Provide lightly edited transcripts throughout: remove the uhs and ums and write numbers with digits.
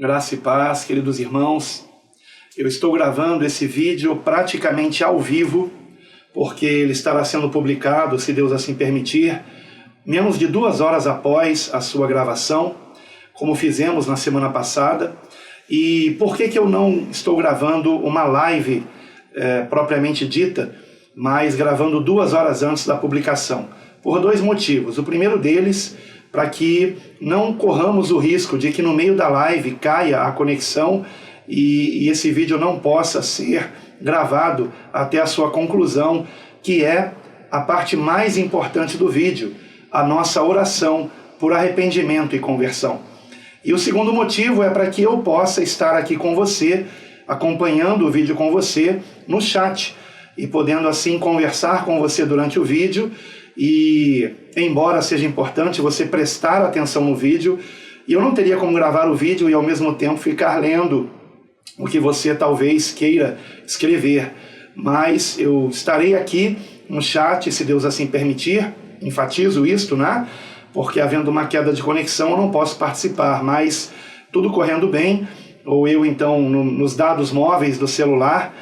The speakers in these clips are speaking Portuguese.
Graça e paz, queridos irmãos. Eu estou gravando esse vídeo praticamente ao vivo, porque ele estará sendo publicado, se Deus assim permitir, menos de 2 horas após a sua gravação, como fizemos na semana passada. E por que eu não estou gravando uma live propriamente dita, mas gravando 2 horas antes da publicação? Por 2 motivos. O primeiro deles, para que não corramos o risco de que no meio da live caia a conexão e esse vídeo não possa ser gravado até a sua conclusão, que é a parte mais importante do vídeo, a nossa oração por arrependimento e conversão. E o segundo motivo é para que eu possa estar aqui com você, acompanhando o vídeo com você no chat e podendo assim conversar com você durante o vídeo. E embora seja importante você prestar atenção no vídeo, eu não teria como gravar o vídeo e ao mesmo tempo ficar lendo o que você talvez queira escrever. Mas eu estarei aqui no chat, se Deus assim permitir, enfatizo isto, né? Porque havendo uma queda de conexão eu não posso participar, mas tudo correndo bem, ou eu então nos dados móveis do celular,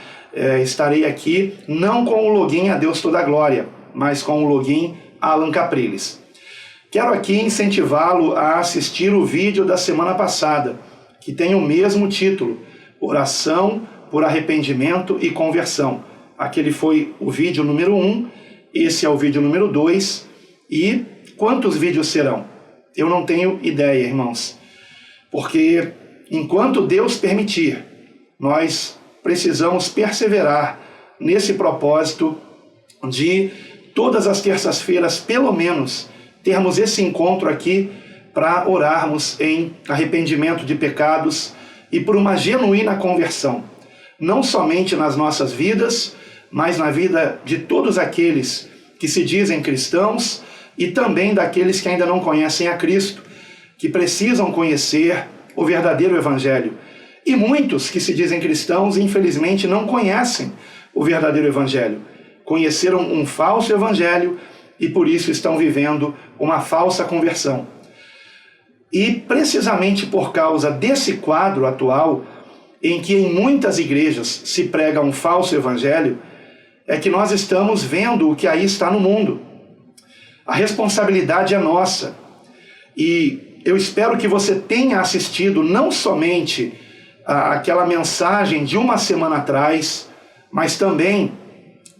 estarei aqui não com o login A Deus Toda a Glória, mas com o login Alan Capriles. Quero aqui incentivá-lo a assistir o vídeo da semana passada, que tem o mesmo título, Oração por Arrependimento e Conversão. Aquele foi o vídeo número 1, esse é o vídeo número 2, e quantos vídeos serão? Eu não tenho ideia, irmãos, porque enquanto Deus permitir, nós precisamos perseverar nesse propósito de todas as terças-feiras, pelo menos, termos esse encontro aqui para orarmos em arrependimento de pecados e por uma genuína conversão. Não somente nas nossas vidas, mas na vida de todos aqueles que se dizem cristãos e também daqueles que ainda não conhecem a Cristo, que precisam conhecer o verdadeiro Evangelho. E muitos que se dizem cristãos, infelizmente, não conhecem o verdadeiro Evangelho. Conheceram um falso evangelho e por isso estão vivendo uma falsa conversão. E precisamente por causa desse quadro atual, em que em muitas igrejas se prega um falso evangelho, é que nós estamos vendo o que aí está no mundo. A responsabilidade é nossa. E eu espero que você tenha assistido não somente aquela mensagem de uma semana atrás, mas também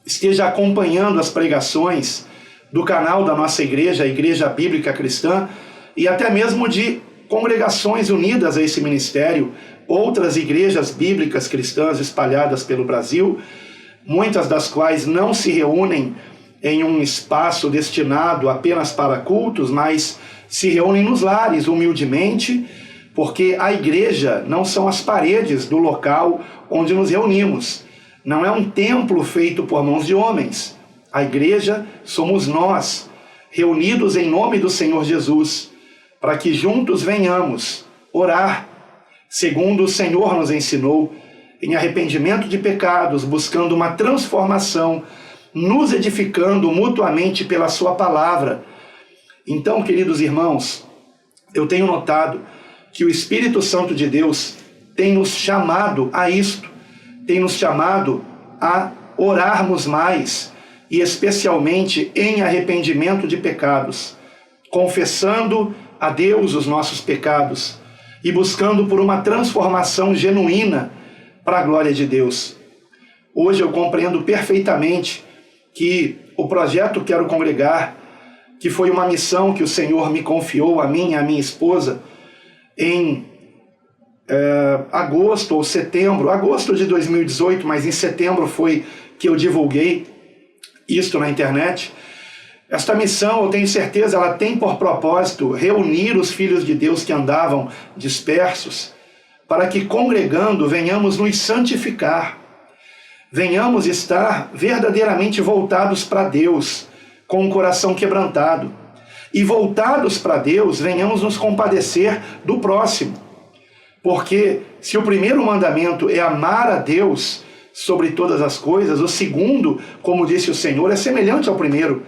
esteja acompanhando as pregações do canal da nossa igreja, a Igreja Bíblica Cristã, e até mesmo de congregações unidas a esse ministério, outras igrejas bíblicas cristãs espalhadas pelo Brasil, muitas das quais não se reúnem em um espaço destinado apenas para cultos, mas se reúnem nos lares humildemente, porque a igreja não são as paredes do local onde nos reunimos. Não é um templo feito por mãos de homens. A igreja somos nós, reunidos em nome do Senhor Jesus, para que juntos venhamos orar, segundo o Senhor nos ensinou, em arrependimento de pecados, buscando uma transformação, nos edificando mutuamente pela sua palavra. Então, queridos irmãos, eu tenho notado que o Espírito Santo de Deus tem nos chamado a isto, tem nos chamado a orarmos mais, e especialmente em arrependimento de pecados, confessando a Deus os nossos pecados e buscando por uma transformação genuína para a glória de Deus. Hoje eu compreendo perfeitamente que o projeto Quero Congregar, que foi uma missão que o Senhor me confiou, a mim e a minha esposa, em agosto ou setembro, agosto de 2018, mas em setembro foi que eu divulguei isto na internet. Esta missão, eu tenho certeza, ela tem por propósito reunir os filhos de Deus que andavam dispersos, para que congregando venhamos nos santificar, venhamos estar verdadeiramente voltados para Deus, com o coração quebrantado, e voltados para Deus venhamos nos compadecer do próximo. Porque se o primeiro mandamento é amar a Deus sobre todas as coisas, o segundo, como disse o Senhor, é semelhante ao primeiro: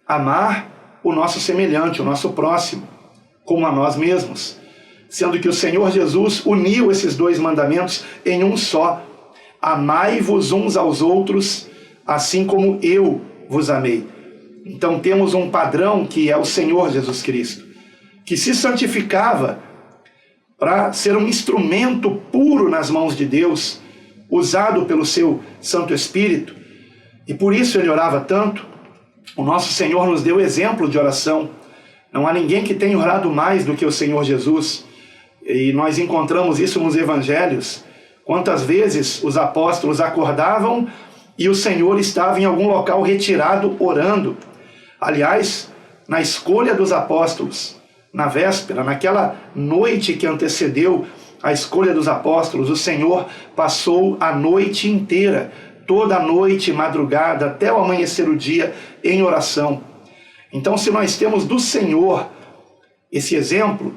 amar o nosso semelhante, o nosso próximo, como a nós mesmos. sendo que o Senhor Jesus uniu esses dois mandamentos em um só. Amai-vos uns aos outros, assim como eu vos amei. Então temos um padrão que é o Senhor Jesus Cristo, que se santificava para ser um instrumento puro nas mãos de Deus, usado pelo seu Santo Espírito, e por isso ele orava tanto. O nosso Senhor nos deu exemplo de oração. Não há ninguém que tenha orado mais do que o Senhor Jesus, e nós encontramos isso nos evangelhos. Quantas vezes os apóstolos acordavam e o Senhor estava em algum local retirado orando. Aliás, na escolha dos apóstolos, na véspera, naquela noite que antecedeu a escolha dos apóstolos, o Senhor passou a noite inteira, toda a noite, madrugada, até o amanhecer do dia, em oração. Então, se nós temos do Senhor esse exemplo,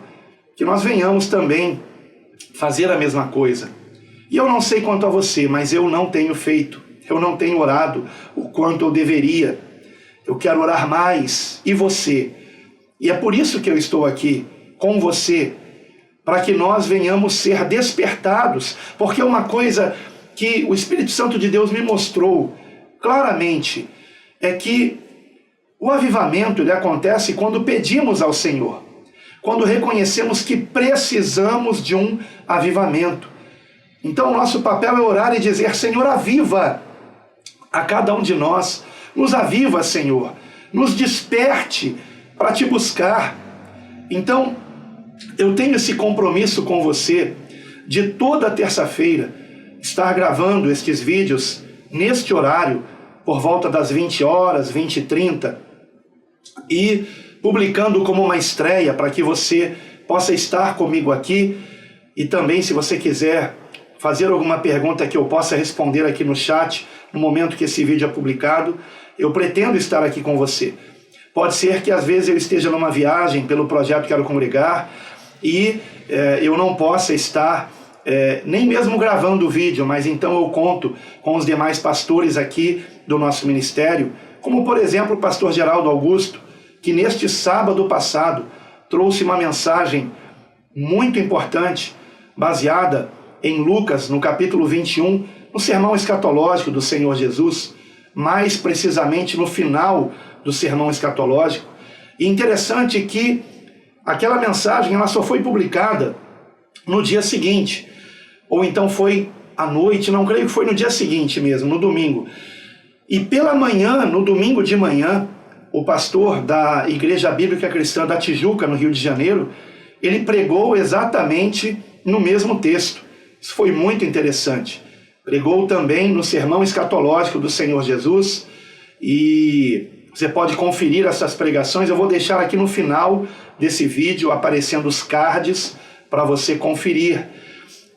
que nós venhamos também fazer a mesma coisa. E eu não sei quanto a você, mas eu não tenho feito, eu não tenho orado o quanto eu deveria. Eu quero orar mais, e você? E é por isso que eu estou aqui com você, para que nós venhamos ser despertados, porque uma coisa que o Espírito Santo de Deus me mostrou claramente é que o avivamento ele acontece quando pedimos ao Senhor, quando reconhecemos que precisamos de um avivamento. Então o nosso papel é orar e dizer: Senhor, aviva a cada um de nós, nos aviva, Senhor, nos desperte para te buscar. Então, eu tenho esse compromisso com você de toda terça-feira estar gravando estes vídeos neste horário, por volta das 20 horas, 20h30, e publicando como uma estreia para que você possa estar comigo aqui. E também, se você quiser fazer alguma pergunta que eu possa responder aqui no chat, no momento que esse vídeo é publicado, eu pretendo estar aqui com você. Pode ser que às vezes eu esteja numa viagem pelo projeto Quero Congregar e eu não possa estar nem mesmo gravando o vídeo, mas então eu conto com os demais pastores aqui do nosso ministério, como por exemplo o pastor Geraldo Augusto, que neste sábado passado trouxe uma mensagem muito importante, baseada em Lucas, no capítulo 21, no sermão escatológico do Senhor Jesus, mais precisamente no final do sermão escatológico. E interessante que aquela mensagem ela só foi publicada no dia seguinte, ou então foi à noite, não creio que foi no dia seguinte mesmo, no domingo. E pela manhã, no domingo de manhã, o pastor da Igreja Bíblica Cristã da Tijuca, no Rio de Janeiro, ele pregou exatamente no mesmo texto. Isso foi muito interessante. Pregou também no sermão escatológico do Senhor Jesus, e você pode conferir essas pregações. Eu vou deixar aqui no final desse vídeo aparecendo os cards para você conferir.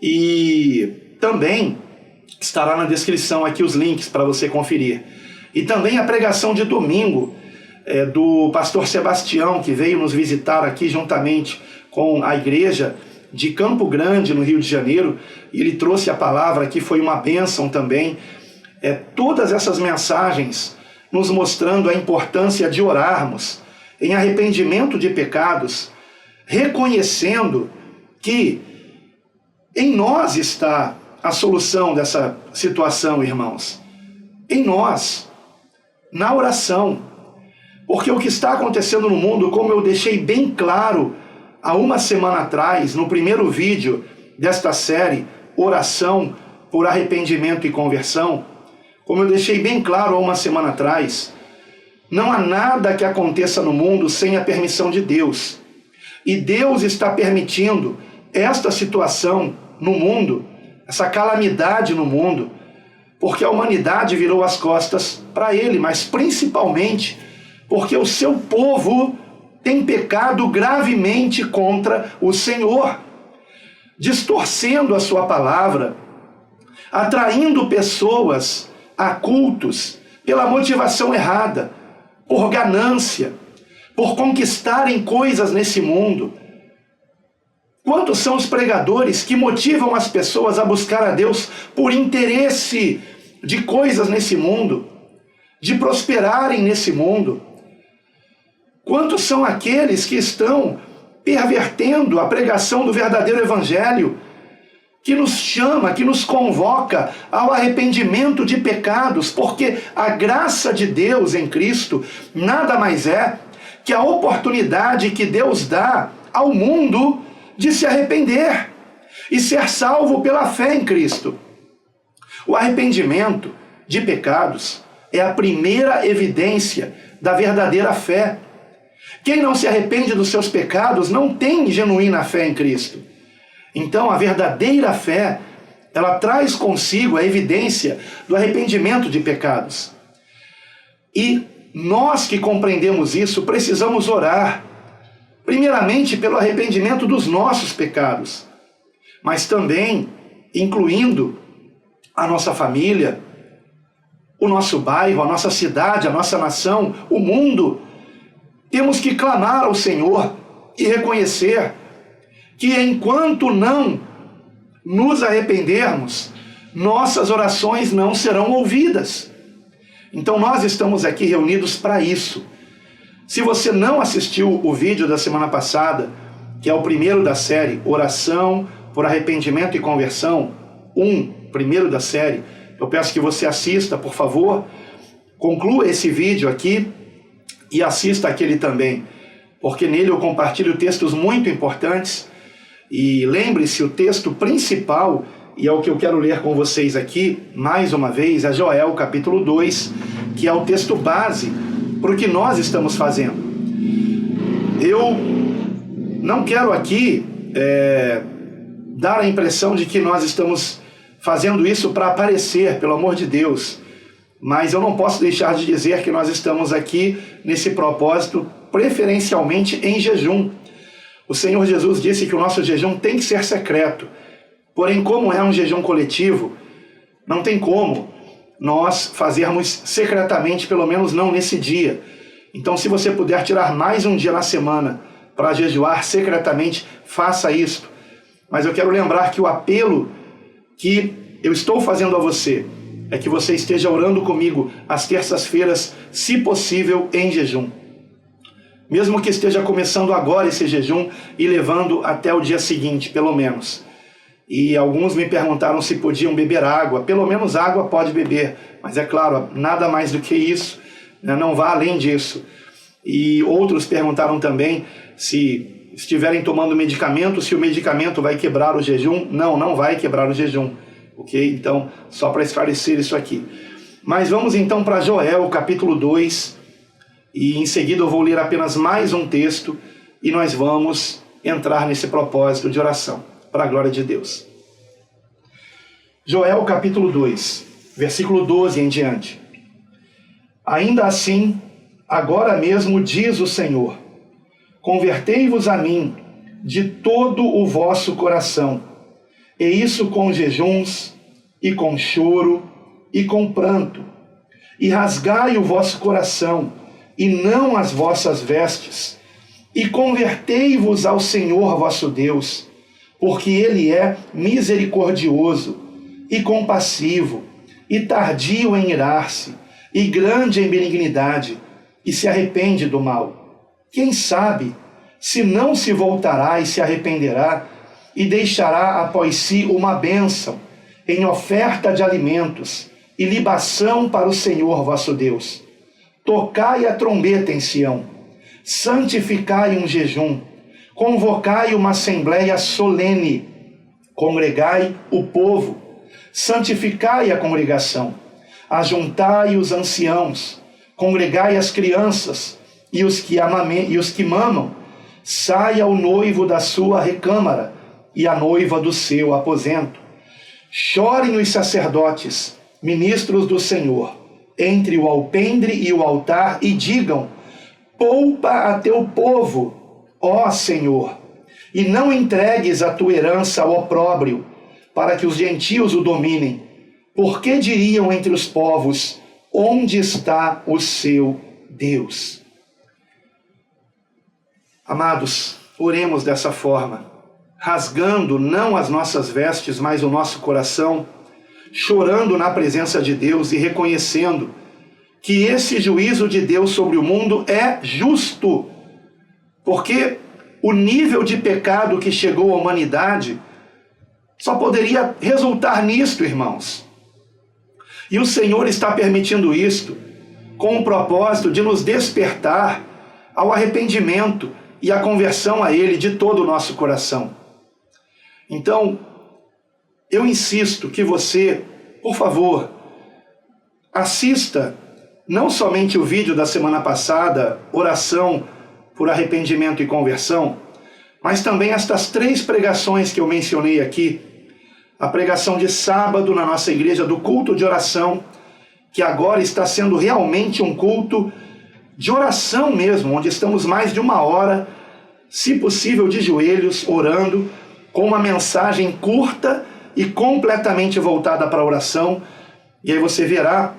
E também estará na descrição aqui os links para você conferir. E também a pregação de domingo do pastor Sebastião, que veio nos visitar aqui juntamente com a igreja de Campo Grande, no Rio de Janeiro, e ele trouxe a palavra que foi uma bênção também. Todas essas mensagens nos mostrando a importância de orarmos em arrependimento de pecados, reconhecendo que em nós está a solução dessa situação, irmãos. Em nós, na oração. Porque o que está acontecendo no mundo, como eu deixei bem claro há uma semana atrás, no primeiro vídeo desta série, Oração por Arrependimento e Conversão, como eu deixei bem claro há uma semana atrás, não há nada que aconteça no mundo sem a permissão de Deus. E Deus está permitindo esta situação no mundo, essa calamidade no mundo, porque a humanidade virou as costas para Ele, mas principalmente porque o seu povo tem pecado gravemente contra o Senhor, distorcendo a sua palavra, atraindo pessoas a cultos pela motivação errada, por ganância, por conquistarem coisas nesse mundo. Quantos são os pregadores que motivam as pessoas a buscar a Deus por interesse de coisas nesse mundo, de prosperarem nesse mundo? Quantos são aqueles que estão pervertendo a pregação do verdadeiro evangelho, que nos chama, que nos convoca ao arrependimento de pecados, porque a graça de Deus em Cristo nada mais é que a oportunidade que Deus dá ao mundo de se arrepender e ser salvo pela fé em Cristo. O arrependimento de pecados é a primeira evidência da verdadeira fé. Quem não se arrepende dos seus pecados não tem genuína fé em Cristo. Então, a verdadeira fé, ela traz consigo a evidência do arrependimento de pecados. E nós que compreendemos isso, precisamos orar, primeiramente pelo arrependimento dos nossos pecados, mas também incluindo a nossa família, o nosso bairro, a nossa cidade, a nossa nação, o mundo. Temos que clamar ao Senhor e reconhecer que enquanto não nos arrependermos, nossas orações não serão ouvidas. Então nós estamos aqui reunidos para isso. Se você não assistiu o vídeo da semana passada, que é o primeiro da série, Oração por Arrependimento e Conversão, primeiro da série, eu peço que você assista, por favor, conclua esse vídeo aqui e assista aquele também, porque nele eu compartilho textos muito importantes. E lembre-se, o texto principal, e é o que eu quero ler com vocês aqui, mais uma vez, é Joel capítulo 2, que é o texto base para o que nós estamos fazendo. Eu não quero aqui dar a impressão de que nós estamos fazendo isso para aparecer, pelo amor de Deus, mas eu não posso deixar de dizer que nós estamos aqui nesse propósito, preferencialmente em jejum. O Senhor Jesus disse que o nosso jejum tem que ser secreto. Porém, como é um jejum coletivo, não tem como nós fazermos secretamente, pelo menos não nesse dia. Então, se você puder tirar mais um dia na semana para jejuar secretamente, faça isso. Mas eu quero lembrar que o apelo que eu estou fazendo a você é que você esteja orando comigo às terças-feiras, se possível, em jejum. Mesmo que esteja começando agora esse jejum e levando até o dia seguinte, pelo menos. E alguns me perguntaram se podiam beber água. Pelo menos água pode beber, mas é claro, nada mais do que isso, né? Não vá além disso. E outros perguntaram também se estiverem tomando medicamento, se o medicamento vai quebrar o jejum. Não, não vai quebrar o jejum. Ok? Então, só para esclarecer isso aqui. Mas vamos então para Joel, capítulo 2. E em seguida eu vou ler apenas mais um texto e nós vamos entrar nesse propósito de oração, para a glória de Deus. Joel capítulo 2, versículo 12 em diante. Ainda assim, agora mesmo diz o Senhor, convertei-vos a mim de todo o vosso coração, e isso com jejuns, e com choro, e com pranto, e rasgai o vosso coração, e não as vossas vestes, e convertei-vos ao Senhor vosso Deus, porque Ele é misericordioso e compassivo, e tardio em irar-se, e grande em benignidade, e se arrepende do mal. Quem sabe, se não se voltará e se arrependerá, e deixará após si uma bênção, em oferta de alimentos, e libação para o Senhor vosso Deus. Tocai a trombeta em Sião, santificai um jejum, convocai uma assembleia solene, congregai o povo, santificai a congregação, ajuntai os anciãos, congregai as crianças e os que mamam, saia o noivo da sua recâmara e a noiva do seu aposento. Chorem os sacerdotes, ministros do Senhor, entre o alpendre e o altar, e digam, poupa a teu povo, ó Senhor, e não entregues a tua herança ao opróbrio, para que os gentios o dominem. Porque diriam entre os povos, onde está o seu Deus? Amados, oremos dessa forma, rasgando não as nossas vestes, mas o nosso coração, chorando na presença de Deus e reconhecendo que esse juízo de Deus sobre o mundo é justo, porque o nível de pecado que chegou à humanidade só poderia resultar nisto, irmãos. E o Senhor está permitindo isto com o propósito de nos despertar ao arrependimento e à conversão a Ele de todo o nosso coração. Então, eu insisto que você, por favor, assista não somente o vídeo da semana passada, oração por arrependimento e conversão, mas também estas 3 pregações que eu mencionei aqui. A pregação de sábado na nossa igreja do culto de oração, que agora está sendo realmente um culto de oração mesmo, onde estamos mais de 1 hora, se possível de joelhos, orando, com uma mensagem curta e completamente voltada para a oração. E aí você verá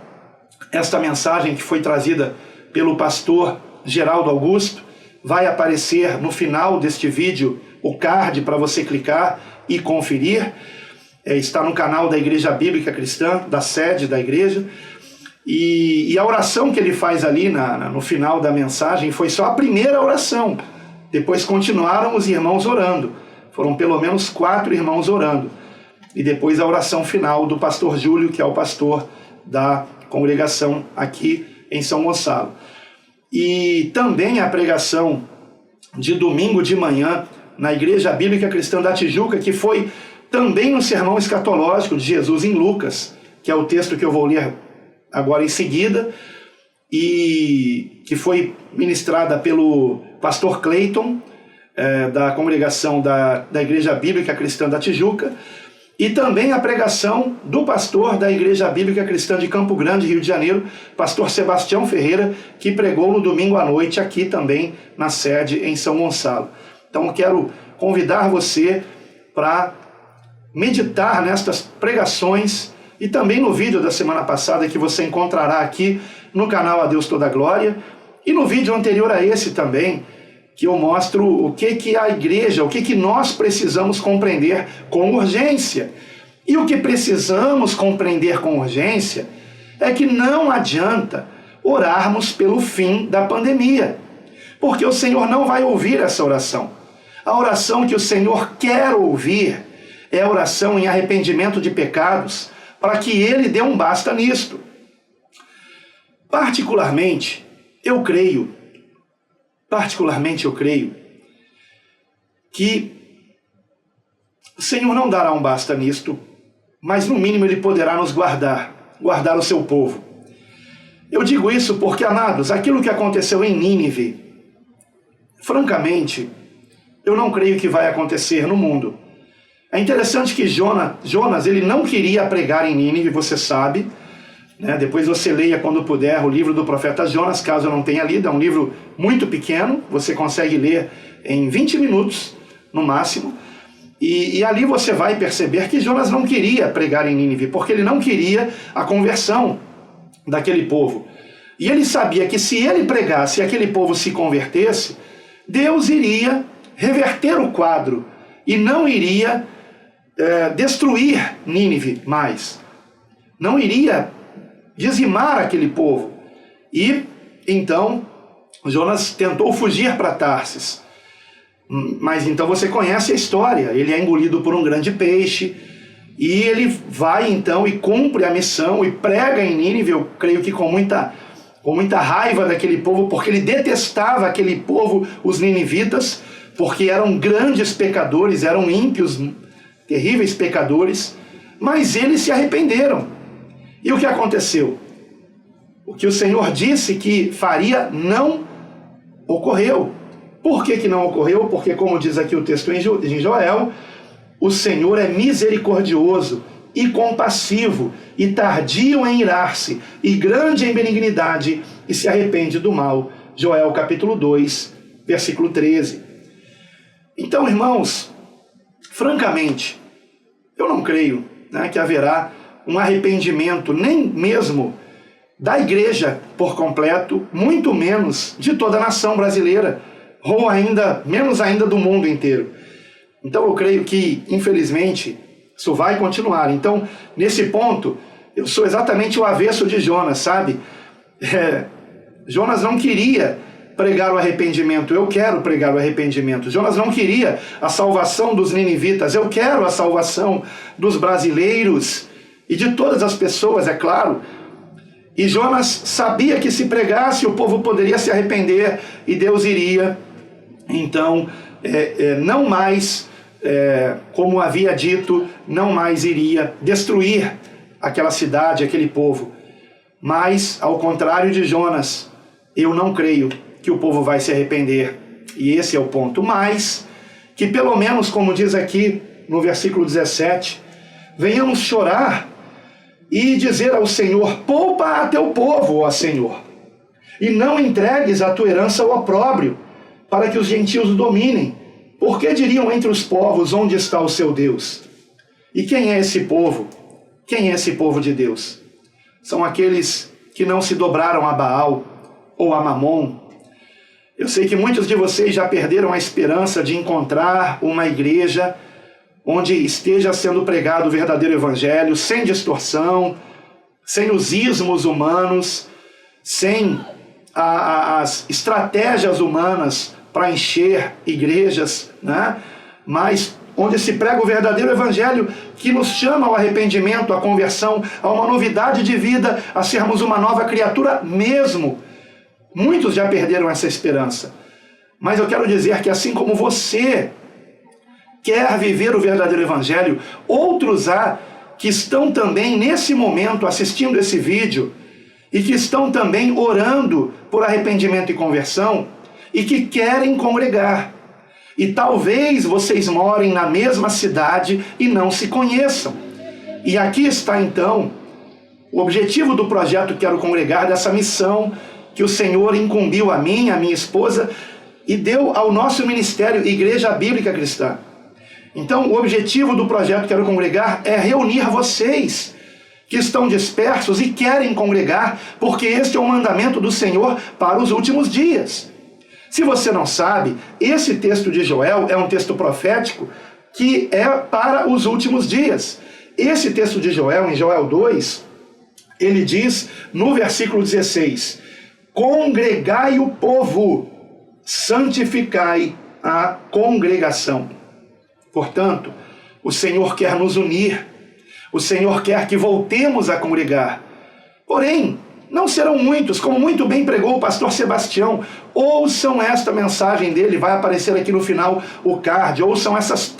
esta mensagem que foi trazida pelo pastor Geraldo Augusto. Vai aparecer no final deste vídeo o card para você clicar e conferir. Está no canal da Igreja Bíblica Cristã, da sede da igreja. E a oração que ele faz ali no final da mensagem foi só a primeira oração. Depois continuaram os irmãos orando. Foram pelo menos 4 irmãos orando. E depois a oração final do pastor Júlio, que é o pastor da congregação aqui em São Gonçalo. E também a pregação de domingo de manhã na Igreja Bíblica Cristã da Tijuca, que foi também no sermão escatológico de Jesus em Lucas, que é o texto que eu vou ler agora em seguida, e que foi ministrada pelo pastor Cleiton, da congregação da Igreja Bíblica Cristã da Tijuca, e também a pregação do pastor da Igreja Bíblica Cristã de Campo Grande, Rio de Janeiro, pastor Sebastião Ferreira, que pregou no domingo à noite aqui também na sede em São Gonçalo. Então eu quero convidar você para meditar nestas pregações e também no vídeo da semana passada que você encontrará aqui no canal A Deus Toda a Glória, e no vídeo anterior a esse também, que eu mostro o que a igreja, o que nós precisamos compreender com urgência. E o que precisamos compreender com urgência é que não adianta orarmos pelo fim da pandemia, porque o Senhor não vai ouvir essa oração. A oração que o Senhor quer ouvir é a oração em arrependimento de pecados, para que Ele dê um basta nisto. Particularmente, eu creio que o Senhor não dará um basta nisto, mas no mínimo Ele poderá nos guardar o seu povo. Eu digo isso porque, amados, aquilo que aconteceu em Nínive, francamente, eu não creio que vai acontecer no mundo. É interessante que Jonas, ele não queria pregar em Nínive, você sabe, né? Depois você leia quando puder o livro do profeta Jonas, caso eu não tenha lido. É um livro muito pequeno, você consegue ler em 20 minutos no máximo, e ali você vai perceber que Jonas não queria pregar em Nínive, porque ele não queria a conversão daquele povo. E ele sabia que se ele pregasse e aquele povo se convertesse, Deus iria reverter o quadro e não iria destruir Nínive mais. Não iria dizimar aquele povo. E então Jonas tentou fugir para Tarsis. Mas então você conhece a história. Ele é engolido por um grande peixe, e ele vai então e cumpre a missão e prega em Nínive, eu creio que com muita raiva daquele povo, porque ele detestava aquele povo, os ninivitas, porque eram grandes pecadores, eram ímpios, terríveis pecadores, mas eles se arrependeram. E o que aconteceu? O que o Senhor disse que faria não ocorreu. Por que não ocorreu? Porque, como diz aqui o texto em Joel, o Senhor é misericordioso e compassivo, e tardio em irar-se, e grande em benignidade, e se arrepende do mal. Joel capítulo 2, versículo 13. Então, irmãos, francamente, eu não creio, né, que haverá um arrependimento, nem mesmo da igreja por completo, muito menos de toda a nação brasileira, ou ainda, menos ainda do mundo inteiro. Então eu creio que, infelizmente, isso vai continuar. Então, nesse ponto, eu sou exatamente o avesso de Jonas, sabe? Jonas não queria pregar o arrependimento, eu quero pregar o arrependimento. Jonas não queria a salvação dos ninivitas, eu quero a salvação dos brasileiros e de todas as pessoas, é claro. E Jonas sabia que se pregasse o povo poderia se arrepender e Deus iria, então, não mais, como havia dito, não mais iria destruir aquela cidade, aquele povo. Mas, ao contrário de Jonas, eu não creio que o povo vai se arrepender. E esse é o ponto. Mas, que pelo menos, como diz aqui no versículo 17, venhamos chorar e dizer ao Senhor, poupa a teu povo, ó Senhor, e não entregues a tua herança ao opróbrio, para que os gentios o dominem. Porque diriam entre os povos, onde está o seu Deus? E quem é esse povo? Quem é esse povo de Deus? São aqueles que não se dobraram a Baal ou a Mamon. Eu sei que muitos de vocês já perderam a esperança de encontrar uma igreja onde esteja sendo pregado o verdadeiro evangelho, sem distorção, sem os ismos humanos, sem as estratégias humanas para encher igrejas, né? Mas onde se prega o verdadeiro evangelho que nos chama ao arrependimento, à conversão, a uma novidade de vida, a sermos uma nova criatura mesmo. Muitos já perderam essa esperança. Mas eu quero dizer que assim como você quer viver o verdadeiro evangelho, outros há que estão também nesse momento assistindo esse vídeo e que estão também orando por arrependimento e conversão e que querem congregar. E talvez vocês morem na mesma cidade e não se conheçam. E aqui está então o objetivo do projeto Quero Congregar, dessa missão que o Senhor incumbiu a mim, a minha esposa, e deu ao nosso ministério Igreja Bíblica Cristã. Então, o objetivo do projeto Quero Congregar é reunir vocês que estão dispersos e querem congregar, porque este é o mandamento do Senhor para os últimos dias. Se você não sabe, esse texto de Joel é um texto profético que é para os últimos dias. Esse texto de Joel, em Joel 2, ele diz no versículo 16, congregai o povo, santificai a congregação. Portanto, o Senhor quer nos unir, o Senhor quer que voltemos a congregar. Porém, não serão muitos, como muito bem pregou o pastor Sebastião. Ouçam esta mensagem dele, vai aparecer aqui no final o card. Ouçam essas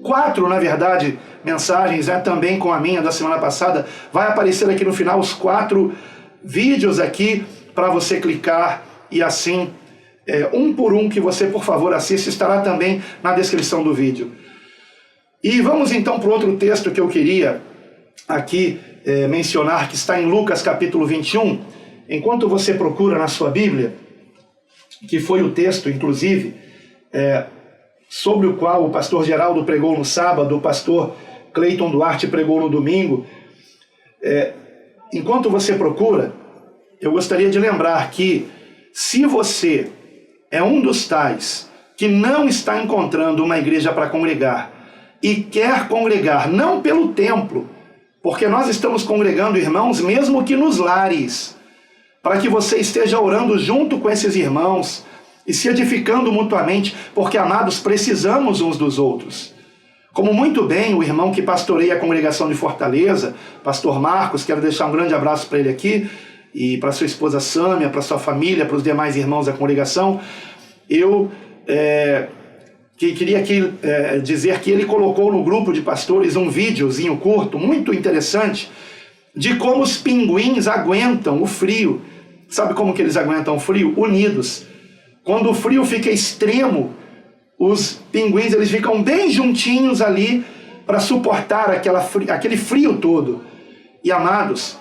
4, na verdade, mensagens, também com a minha da semana passada. Vai aparecer aqui no final os 4 vídeos aqui para você clicar e assim, um por um que você, por favor, assista, estará também na descrição do vídeo. E vamos então para o outro texto que eu queria aqui mencionar, que está em Lucas capítulo 21, enquanto você procura na sua Bíblia, que foi o texto, inclusive, sobre o qual o pastor Geraldo pregou no sábado, o pastor Cleiton Duarte pregou no domingo. Enquanto você procura, eu gostaria de lembrar que, se você é um dos tais que não está encontrando uma igreja para congregar, e quer congregar, não pelo templo, porque nós estamos congregando irmãos mesmo que nos lares, para que você esteja orando junto com esses irmãos e se edificando mutuamente, porque, amados, precisamos uns dos outros. Como muito bem o irmão que pastoreia a congregação de Fortaleza, pastor Marcos, quero deixar um grande abraço para ele aqui, e para sua esposa Sâmia, para sua família, para os demais irmãos da congregação. Eu queria aqui dizer que ele colocou no grupo de pastores um videozinho curto, muito interessante, de como os pinguins aguentam o frio. Sabe como que eles aguentam o frio? Unidos. Quando o frio fica extremo, os pinguins eles ficam bem juntinhos ali para suportar aquele frio todo. E, amados,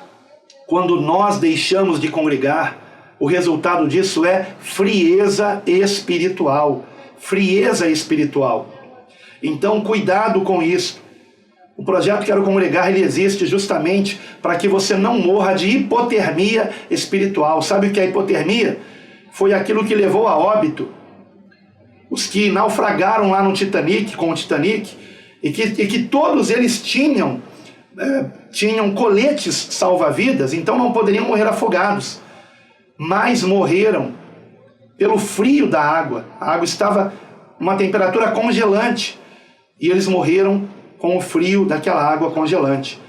quando nós deixamos de congregar, o resultado disso é frieza espiritual. Frieza espiritual. Então, cuidado com isso. O projeto Quero Congregar, ele existe justamente para que você não morra de hipotermia espiritual. Sabe o que é hipotermia? Foi aquilo que levou a óbito os que naufragaram lá no Titanic, com o Titanic, e que todos eles tinham coletes salva-vidas, então não poderiam morrer afogados, mas morreram pelo frio da água. A água estava uma temperatura congelante e eles morreram com o frio daquela água congelante.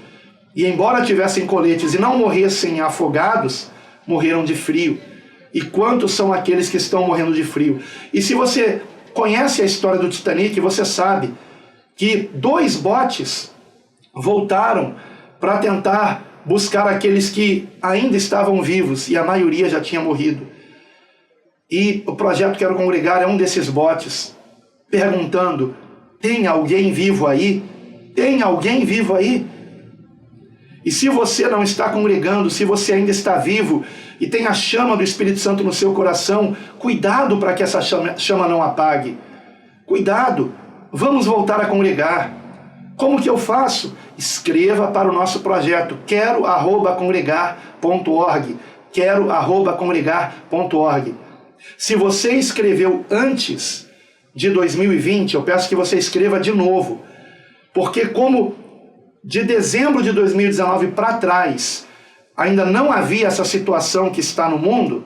E embora tivessem coletes e não morressem afogados, morreram de frio. E quantos são aqueles que estão morrendo de frio? E se você conhece a história do Titanic, você sabe que 2 botes voltaram para tentar buscar aqueles que ainda estavam vivos e a maioria já tinha morrido. E o projeto Quero Congregar é um desses botes, perguntando: tem alguém vivo aí? Tem alguém vivo aí? E se você não está congregando, se você ainda está vivo e tem a chama do Espírito Santo no seu coração, cuidado para que essa chama não apague. Cuidado, vamos voltar a congregar. Como que eu faço? Escreva para o nosso projeto quero@congregar.org, quero@congregar.org. Se você escreveu antes de 2020, eu peço que você escreva de novo, porque como de dezembro de 2019 para trás ainda não havia essa situação que está no mundo,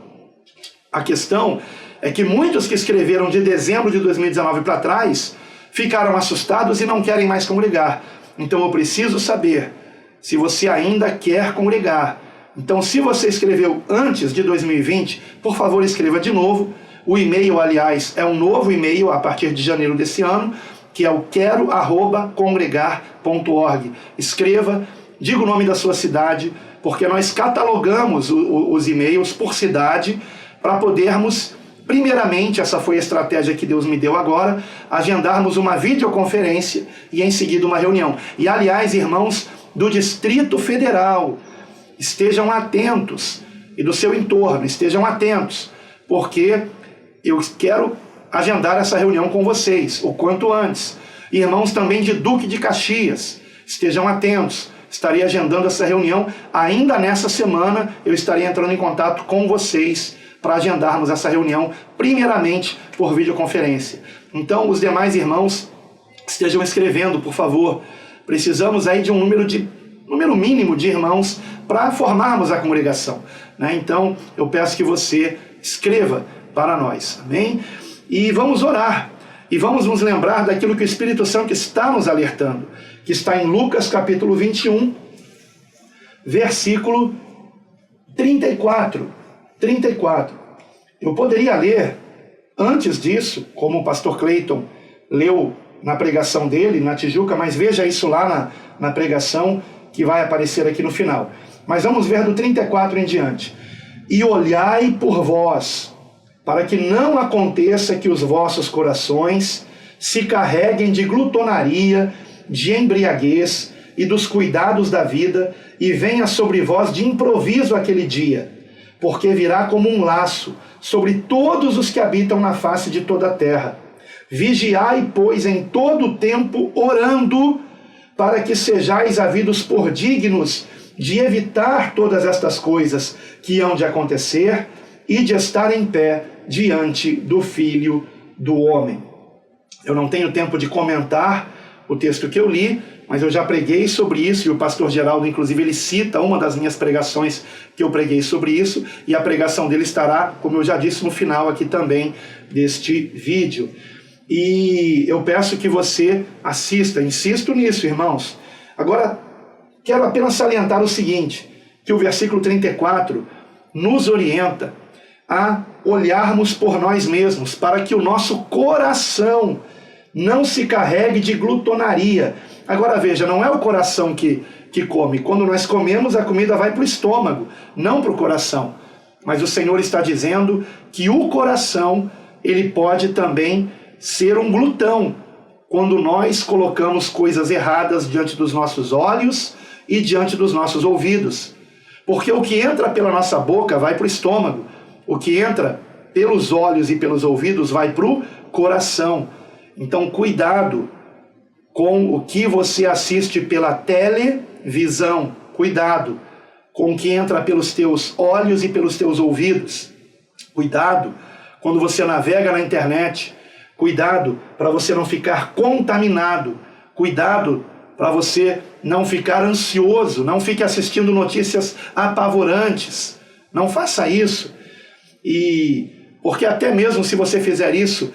a questão é que muitos que escreveram de dezembro de 2019 para trás ficaram assustados e não querem mais congregar. Então eu preciso saber se você ainda quer congregar. Então, se você escreveu antes de 2020, por favor, escreva de novo. O e-mail, aliás, é um novo e-mail a partir de janeiro desse ano, que é o quero@congregar.org. Escreva, diga o nome da sua cidade, porque nós catalogamos os e-mails por cidade para podermos, primeiramente, essa foi a estratégia que Deus me deu agora, agendarmos uma videoconferência e em seguida uma reunião. E, aliás, irmãos do Distrito Federal, estejam atentos, e do seu entorno, estejam atentos, porque eu quero agendar essa reunião com vocês, o quanto antes. Irmãos também de Duque de Caxias, estejam atentos, estarei agendando essa reunião, ainda nessa semana eu estarei entrando em contato com vocês, para agendarmos essa reunião, primeiramente por videoconferência. Então, os demais irmãos estejam escrevendo, por favor. Precisamos aí de um número mínimo de irmãos para formarmos a congregação, né? Então, eu peço que você escreva para nós, amém? E vamos orar, e vamos nos lembrar daquilo que o Espírito Santo está nos alertando, que está em Lucas capítulo 21, versículo 34. Eu poderia ler antes disso, como o pastor Cleiton leu na pregação dele, na Tijuca, mas veja isso lá na pregação que vai aparecer aqui no final. Mas vamos ver do 34 em diante. E olhai por vós, para que não aconteça que os vossos corações se carreguem de glutonaria, de embriaguez e dos cuidados da vida, e venha sobre vós de improviso aquele dia, porque virá como um laço sobre todos os que habitam na face de toda a terra. Vigiai, pois, em todo o tempo, orando, para que sejais havidos por dignos de evitar todas estas coisas que hão de acontecer e de estar em pé diante do Filho do Homem. Eu não tenho tempo de comentar o texto que eu li, mas eu já preguei sobre isso, e o pastor Geraldo, inclusive, ele cita uma das minhas pregações que eu preguei sobre isso, e a pregação dele estará, como eu já disse, no final aqui também deste vídeo. E eu peço que você assista, insisto nisso, irmãos. Agora, quero apenas salientar o seguinte, que o versículo 34 nos orienta a olharmos por nós mesmos, para que o nosso coração não se carregue de glutonaria. Agora veja, não é o coração que come. Quando nós comemos, a comida vai para o estômago, não para o coração. Mas o Senhor está dizendo que o coração, ele pode também ser um glutão, quando nós colocamos coisas erradas diante dos nossos olhos e diante dos nossos ouvidos. Porque o que entra pela nossa boca vai para o estômago, o que entra pelos olhos e pelos ouvidos vai para o coração. Então, cuidado com o que você assiste pela televisão, cuidado com o que entra pelos teus olhos e pelos teus ouvidos, cuidado quando você navega na internet, cuidado para você não ficar contaminado, cuidado para você não ficar ansioso, não fique assistindo notícias apavorantes, não faça isso. E porque até mesmo se você fizer isso,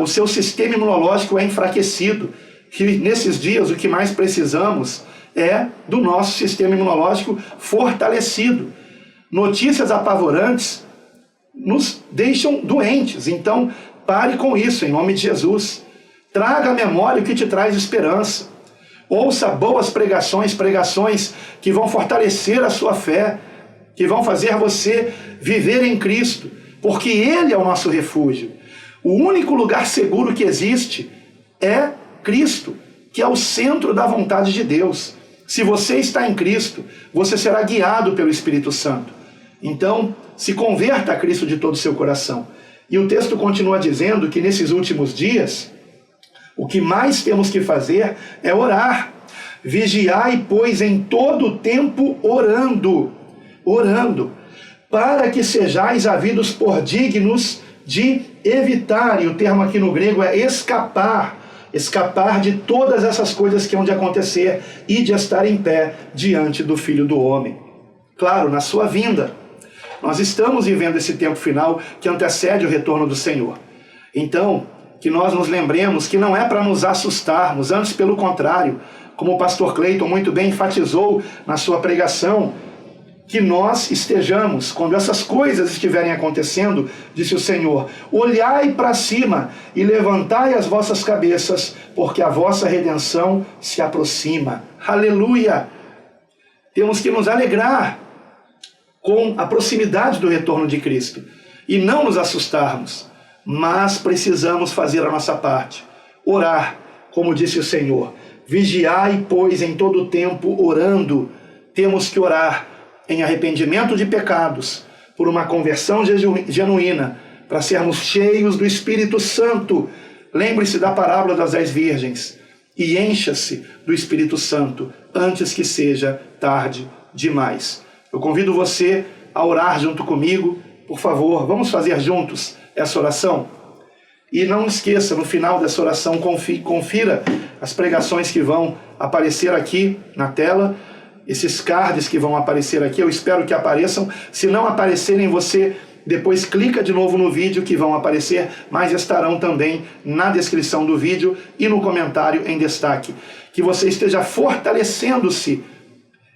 o seu sistema imunológico é enfraquecido. Que nesses dias o que mais precisamos é do nosso sistema imunológico fortalecido. Notícias apavorantes nos deixam doentes, então pare com isso, em nome de Jesus. Traga à memória o que te traz esperança. Ouça boas pregações que vão fortalecer a sua fé, que vão fazer você viver em Cristo, porque Ele é o nosso refúgio. O único lugar seguro que existe é Cristo, que é o centro da vontade de Deus. Se você está em Cristo, você será guiado pelo Espírito Santo. Então, se converta a Cristo de todo o seu coração. E o texto continua dizendo que nesses últimos dias, o que mais temos que fazer é orar. Vigiai, pois, em todo o tempo orando, para que sejais havidos por dignos de evitar, e o termo aqui no grego é escapar de todas essas coisas que hão de acontecer e de estar em pé diante do Filho do Homem. Claro, na sua vinda. Nós estamos vivendo esse tempo final que antecede o retorno do Senhor. Então, que nós nos lembremos que não é para nos assustarmos, antes pelo contrário, como o pastor Cleiton muito bem enfatizou na sua pregação, que nós estejamos, quando essas coisas estiverem acontecendo, disse o Senhor, olhai para cima e levantai as vossas cabeças, porque a vossa redenção se aproxima. Aleluia! Temos que nos alegrar com a proximidade do retorno de Cristo e não nos assustarmos, mas precisamos fazer a nossa parte, orar, como disse o Senhor. Vigiai, pois, em todo o tempo orando. Temos que orar em arrependimento de pecados, por uma conversão genuína, para sermos cheios do Espírito Santo. Lembre-se da parábola das 10 virgens e encha-se do Espírito Santo antes que seja tarde demais. Eu convido você a orar junto comigo. Por favor, vamos fazer juntos essa oração? E não esqueça, no final dessa oração, confira as pregações que vão aparecer aqui na tela, esses cards que vão aparecer aqui, eu espero que apareçam. Se não aparecerem, você depois clica de novo no vídeo que vão aparecer, mas estarão também na descrição do vídeo e no comentário em destaque. Que você esteja fortalecendo-se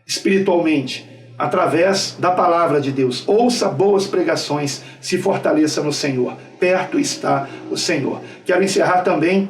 espiritualmente através da palavra de Deus. Ouça boas pregações, se fortaleça no Senhor. Perto está o Senhor. Quero encerrar também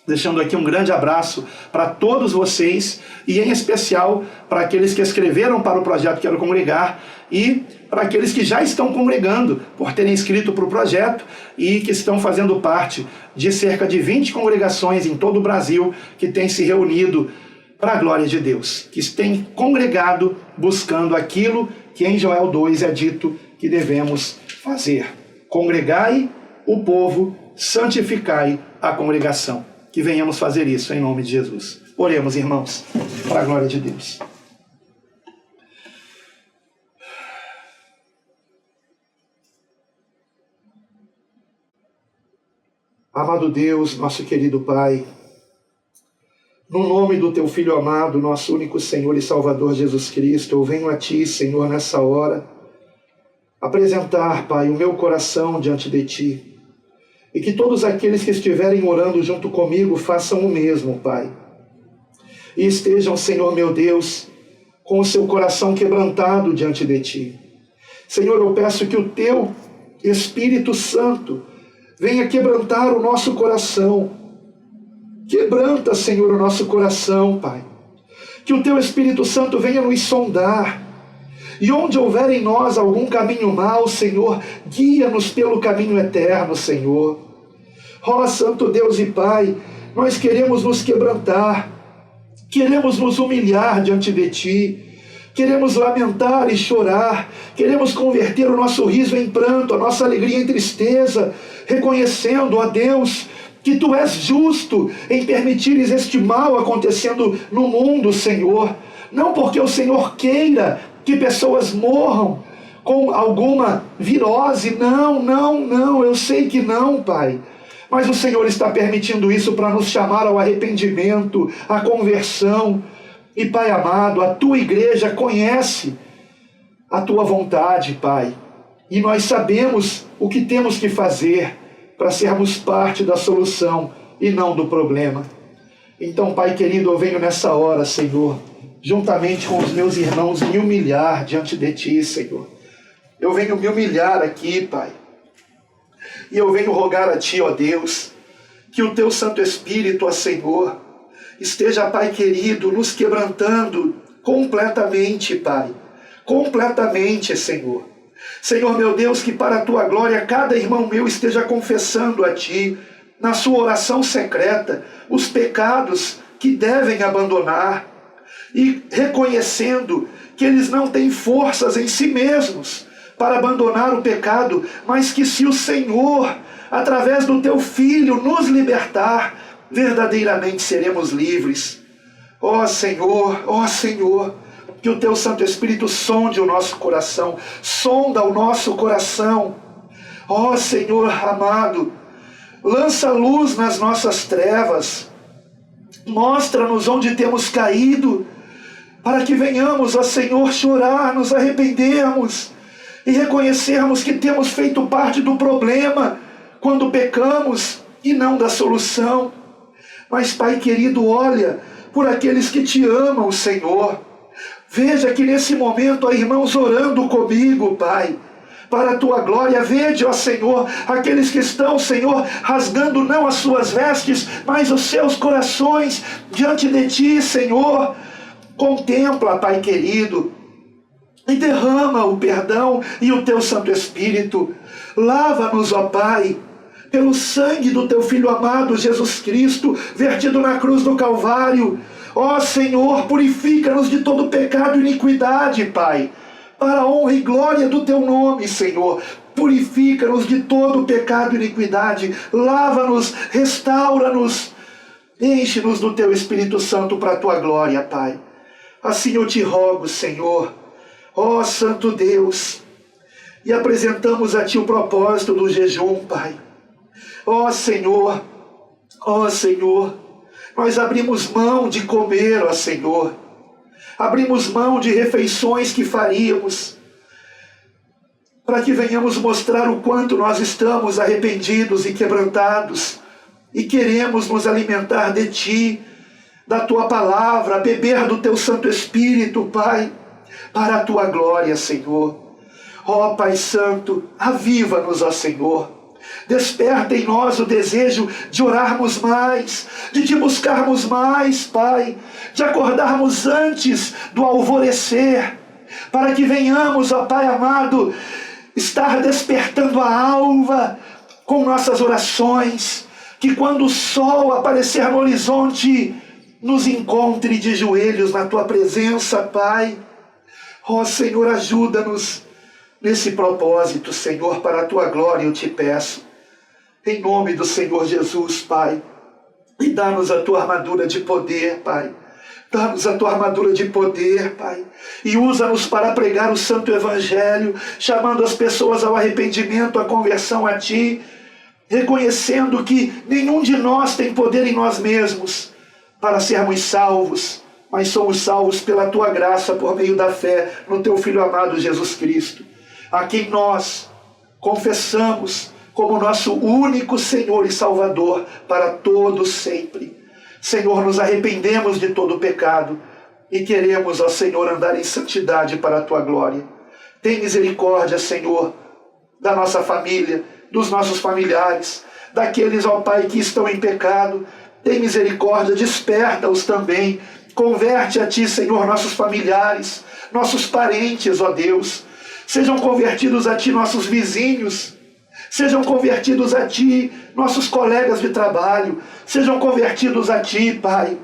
deixando aqui um grande abraço para todos vocês e em especial para aqueles que escreveram para o projeto Quero Congregar e para aqueles que já estão congregando por terem inscrito para o projeto e que estão fazendo parte de cerca de 20 congregações em todo o Brasil que têm se reunido para a glória de Deus, que têm congregado buscando aquilo que em Joel 2 é dito que devemos fazer. Congregai o povo, santificai a congregação. Que venhamos fazer isso em nome de Jesus. Oremos, irmãos, para a glória de Deus. Amado Deus, nosso querido Pai, no nome do Teu Filho amado, nosso único Senhor e Salvador Jesus Cristo, eu venho a Ti, Senhor, nessa hora, apresentar, Pai, o meu coração diante de Ti. E que todos aqueles que estiverem orando junto comigo façam o mesmo, Pai. E estejam, Senhor meu Deus, com o seu coração quebrantado diante de Ti. Senhor, eu peço que o Teu Espírito Santo venha quebrantar o nosso coração. Quebranta, Senhor, o nosso coração, Pai. Que o Teu Espírito Santo venha nos sondar. E onde houver em nós algum caminho mau, Senhor, guia-nos pelo caminho eterno, Senhor. Ó Santo Deus e Pai, nós queremos nos quebrantar, queremos nos humilhar diante de Ti, queremos lamentar e chorar, queremos converter o nosso riso em pranto, a nossa alegria em tristeza, reconhecendo, ó Deus, que Tu és justo em permitires este mal acontecendo no mundo, Senhor. Não porque o Senhor queira que pessoas morram com alguma virose. Não, eu sei que não, Pai. Mas o Senhor está permitindo isso para nos chamar ao arrependimento, à conversão. E, Pai amado, a Tua igreja conhece a Tua vontade, Pai. E nós sabemos o que temos que fazer para sermos parte da solução e não do problema. Então, Pai querido, eu venho nessa hora, Senhor, juntamente com os meus irmãos, me humilhar diante de Ti, Senhor. Eu venho me humilhar aqui, Pai. E eu venho rogar a Ti, ó Deus, que o Teu Santo Espírito, ó Senhor, esteja, Pai querido, nos quebrantando completamente, Pai. Completamente, Senhor. Senhor meu Deus, que para a Tua glória cada irmão meu esteja confessando a Ti, na sua oração secreta, os pecados que devem abandonar e reconhecendo que eles não têm forças em si mesmos para abandonar o pecado, mas que se o Senhor, através do Teu Filho, nos libertar, verdadeiramente seremos livres. Ó Senhor, que o Teu Santo Espírito sonde o nosso coração, sonda o nosso coração. Ó Senhor amado, lança luz nas nossas trevas, mostra-nos onde temos caído, para que venhamos, ó Senhor, chorar, nos arrependermos e reconhecermos que temos feito parte do problema quando pecamos e não da solução. Mas, Pai querido, olha por aqueles que Te amam, Senhor. Veja que nesse momento há irmãos orando comigo, Pai, para a Tua glória. Vede, ó Senhor, aqueles que estão, Senhor, rasgando não as suas vestes, mas os seus corações diante de Ti, Senhor. Contempla, Pai querido, e derrama o perdão e o Teu Santo Espírito. Lava-nos, ó Pai, pelo sangue do Teu Filho amado, Jesus Cristo, vertido na cruz do Calvário. Ó Senhor, purifica-nos de todo pecado e iniquidade, Pai, para a honra e glória do Teu nome, Senhor. Purifica-nos de todo pecado e iniquidade. Lava-nos, restaura-nos, enche-nos do Teu Espírito Santo para a Tua glória, Pai. Assim eu Te rogo, Senhor, ó Santo Deus, e apresentamos a Ti o propósito do jejum, Pai. Ó Senhor, nós abrimos mão de comer, ó Senhor. Abrimos mão de refeições que faríamos, para que venhamos mostrar o quanto nós estamos arrependidos e quebrantados, e queremos nos alimentar de Ti, da Tua palavra, beber do Teu Santo Espírito, Pai, para a Tua glória, Senhor. Ó Pai Santo, aviva-nos, ó Senhor. Desperta em nós o desejo de orarmos mais, de Te buscarmos mais, Pai, de acordarmos antes do alvorecer, para que venhamos, ó Pai amado, estar despertando a alva com nossas orações, que quando o sol aparecer no horizonte, nos encontre de joelhos na Tua presença, Pai. Ó Senhor, ajuda-nos nesse propósito, Senhor, para a Tua glória eu Te peço. Em nome do Senhor Jesus, Pai. E dá-nos a Tua armadura de poder, Pai. Dá-nos a Tua armadura de poder, Pai. E usa-nos para pregar o Santo Evangelho, chamando as pessoas ao arrependimento, à conversão a Ti, reconhecendo que nenhum de nós tem poder em nós mesmos para sermos salvos, mas somos salvos pela Tua graça, por meio da fé no Teu Filho amado Jesus Cristo, a quem nós confessamos como nosso único Senhor e Salvador para todos sempre. Senhor, nos arrependemos de todo o pecado e queremos, ó Senhor, andar em santidade para a Tua glória. Tem misericórdia, Senhor, da nossa família, dos nossos familiares, daqueles, ó Pai, que estão em pecado. Tem misericórdia, desperta-os também. Converte a Ti, Senhor, nossos familiares, nossos parentes, ó Deus. Sejam convertidos a Ti nossos vizinhos. Sejam convertidos a Ti nossos colegas de trabalho. Sejam convertidos a Ti, Pai,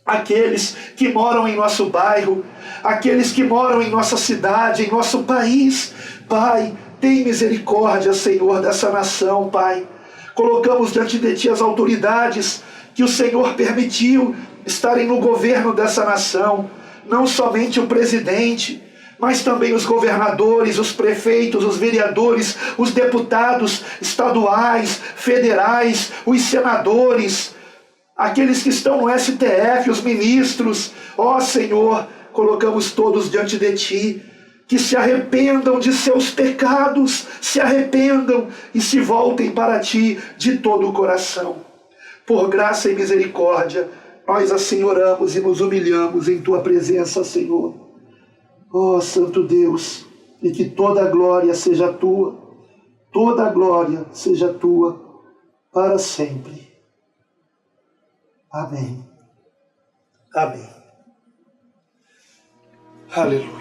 aqueles que moram em nosso bairro, aqueles que moram em nossa cidade, em nosso país. Pai, tem misericórdia, Senhor, dessa nação, Pai. Colocamos diante de Ti as autoridades que o Senhor permitiu estarem no governo dessa nação, não somente o presidente, mas também os governadores, os prefeitos, os vereadores, os deputados estaduais, federais, os senadores, aqueles que estão no STF, os ministros. Ó Senhor, colocamos todos diante de Ti, que se arrependam de seus pecados, se arrependam e se voltem para Ti de todo o coração. Por graça e misericórdia, nós assim oramos e nos humilhamos em Tua presença, Senhor. Ó Santo Deus, e que toda a glória seja Tua, toda a glória seja Tua para sempre. Amém. Amém. Aleluia.